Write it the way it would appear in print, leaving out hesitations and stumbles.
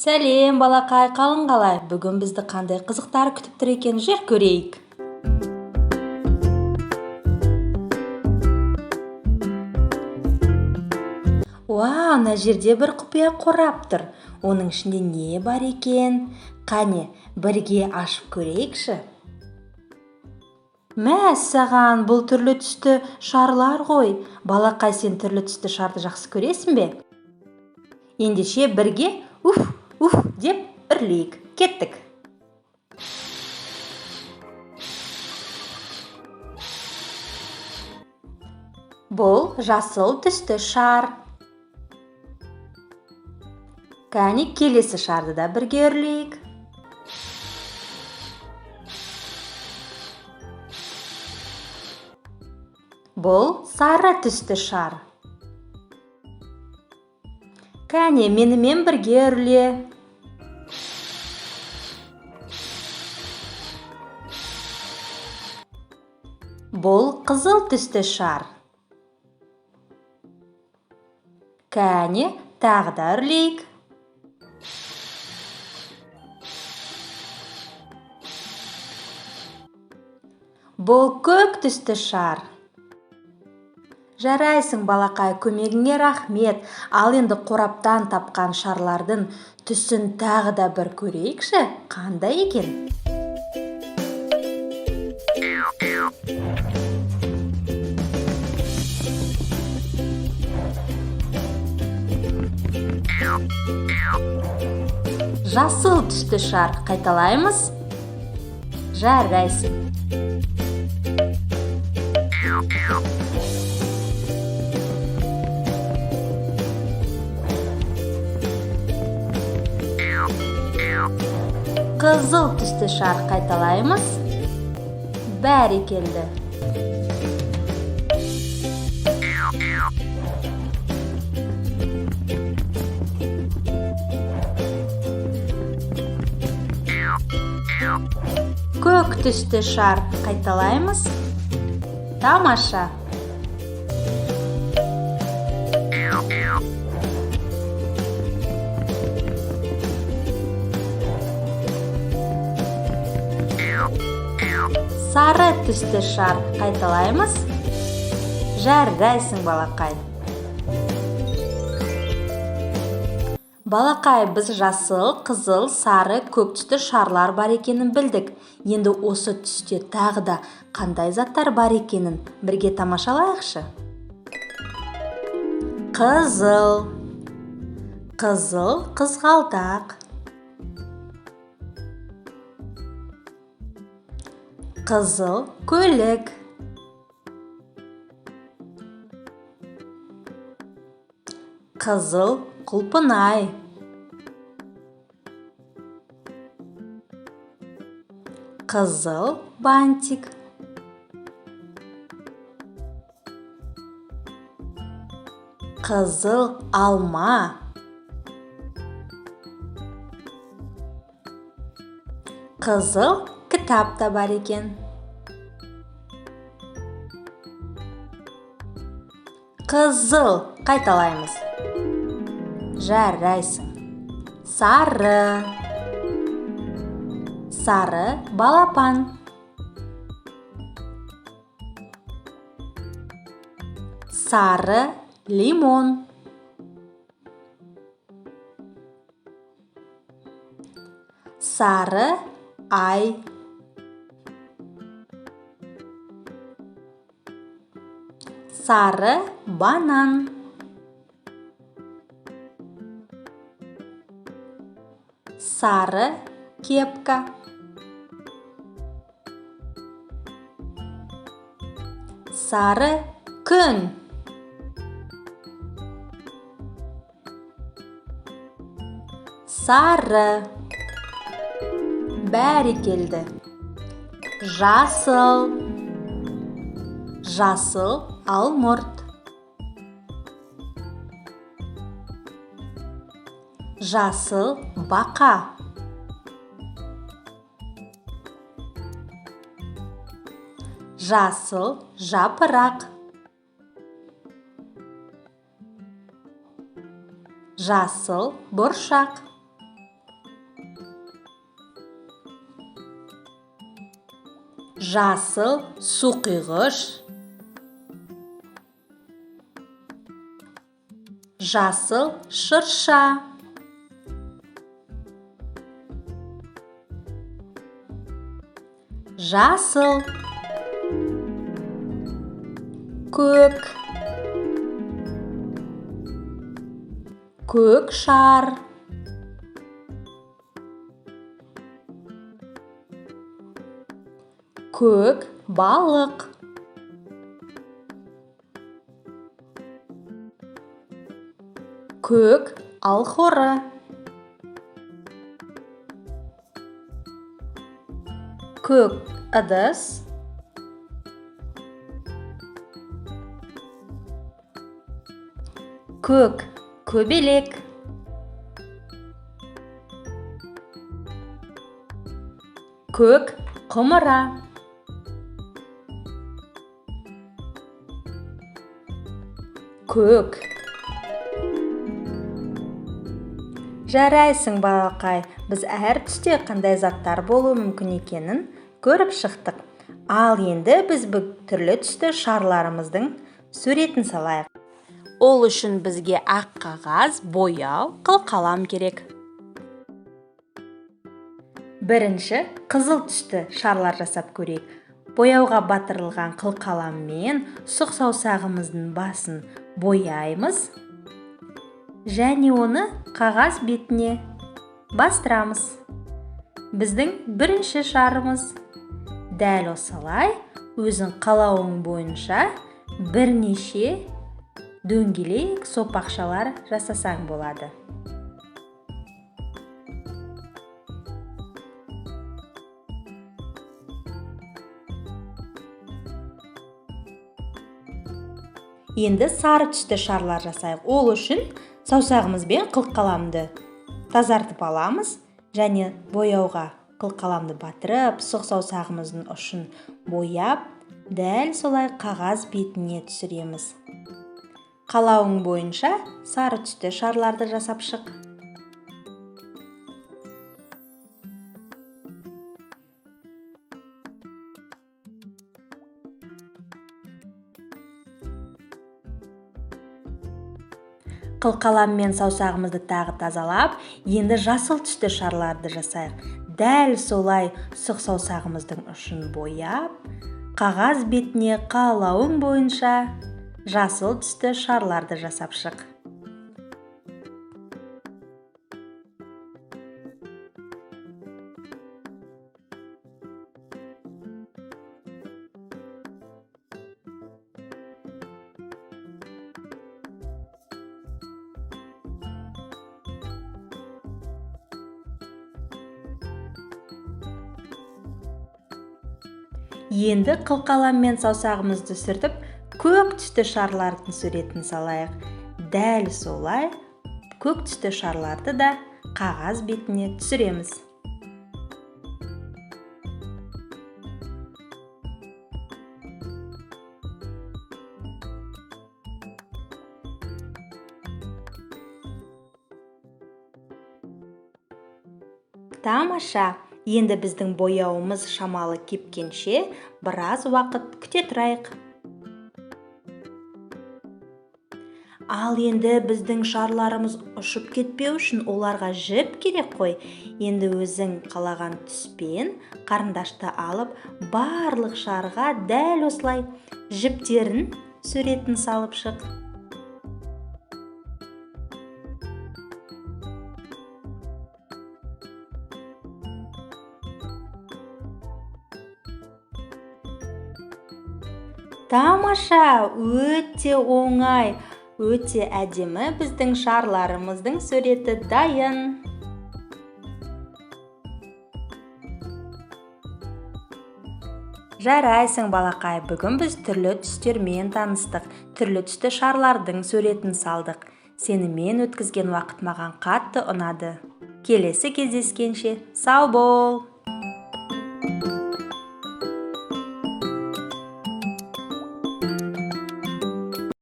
Сәлем, балақай, қалың қалай? Бүгін бізді қандай қызықтар күтіп тұр екен, жүр көрейік. Вау, мына жерде бір құпия қорап тұр. Оның ішінде не бар екен? Қане, бірге ашып көрейікші. Мәссаған, бұл түрлі түсті шарлар ғой. Балақай, сен түрлі түсті шарды жақсы көресің бе? Ендеше бірге уф деп үрлейік. Кеттік. Бұл жасыл түсті шар. Кәне, келесі шарды да бірге үрлейік. Бұл сары түсті шар. Кәне, менімен бірге үрле. Бұл қызыл түсті шар. Кәне, тағы да үрлейік. Бұл көк түсті шар. Жарайсың, балақай, көмегіңе рахмет. Ал енді қораптан тапқан шарлардың түсін тағы да бір көрейікші. Қандай екен? Жасыл түсті шар. Қайталаймыз. Жарайсың. Қызыл түсті шар. Қайталаймыз. Бәрекелді. Көк түсті шар. Қайталаймыз. Тамаша. Сары түсті шар. Қайталаймыз. Жарайсың, балақай. Балақай, біз жасыл, қызыл, сары, көк түсті шарлар бар екенін білдік. Енді осы түсте тағы да қандай заттар бар екенін бірге тамашалайықшы. Қызыл. Қызыл қызғалдақ. Қызыл көйлек. Қызыл құлпынай. Қызыл бантик. Қызыл алма. Қызыл кітап та бар екен. Қызыл. Қайталаймыз. Жарайсың. Сары. Сары балапан. Сары лимон. Сары ай. Сары банан. Сары кепка. Сары күн. Сары. Бәрекелді. Жасыл. Жасыл алмұрт. Жасыл бақа. Жасыл жапырақ. Жасыл бұршақ. жасыл су құйғыш, жасыл шырша, жасыл көк, көк шар, көк балық, көк алхоры, көк ыдыс, көк көбелек, көк құмыра, көк. Жарайсың балақай, біз әр түсте қандай заттар болуы мүмкін екенін көріп шықтық. Ал енді біз түрлі түсті шарларымыздың суретін салайық. Ол үшін бізге ақ қағаз, бояу, қылқалам керек. Бірінші қызыл түсті шарлар жасап көрейік. Бояуға батырылған қылқаламмен сұқ саусағымыздың басын бояймыз және оны қағаз бетіне бастырамыз. Біздің бірінші шарымыз. Дәл осылай өзің қалауың бойынша бірнеше дөңгелек сопақшалар жасасаң болады. Енді сары түсті шарлар жасайық. Ол үшін саусағымызбен қылқаламды тазартып аламыз және бояуға қылқаламды батырып, сұқ саусағымыздың ұшын бояп, дәл солай қағаз бетіне түсіреміз. Қалауың бойынша сары түсті шарларды жасап шық. Қылқаламмен саусағымызды тағы тазалап, енді жасыл түсті шарларды жасайық. Дәл солай сұқ саусағымыздың ұшын бояп, қағаз бетіне қалауың бойынша жасыл түсті шарларды жасап шық. Енді қылқаламмен саусағымызды сүртіп, көк түсті шарлардың суретін салайық. Дәл солай көк түсті шарларды да қағаз бетіне түсіреміз. Тамаша! Енді біздің бояуымыз шамалы кепкенше біраз уақыт күте тұрайық. Ал енді біздің шарларымыз ұшып кетпеу үшін оларға жіп керек қой. Енді өзің қалаған түспен қарындашты алып, барлық шарға дәл осылай жіптерін суретін салып шық. Тамаша, өте оңай, өте әдемі біздің шарларымыздың суреті дайын. Жарайсың балақай, бүгін біз түрлі түстермен таныстық, түрлі түсті шарлардың суретін салдық. Сенімен өткізген уақыт маған қатты ұнады. Келесі кездескенше сау бол!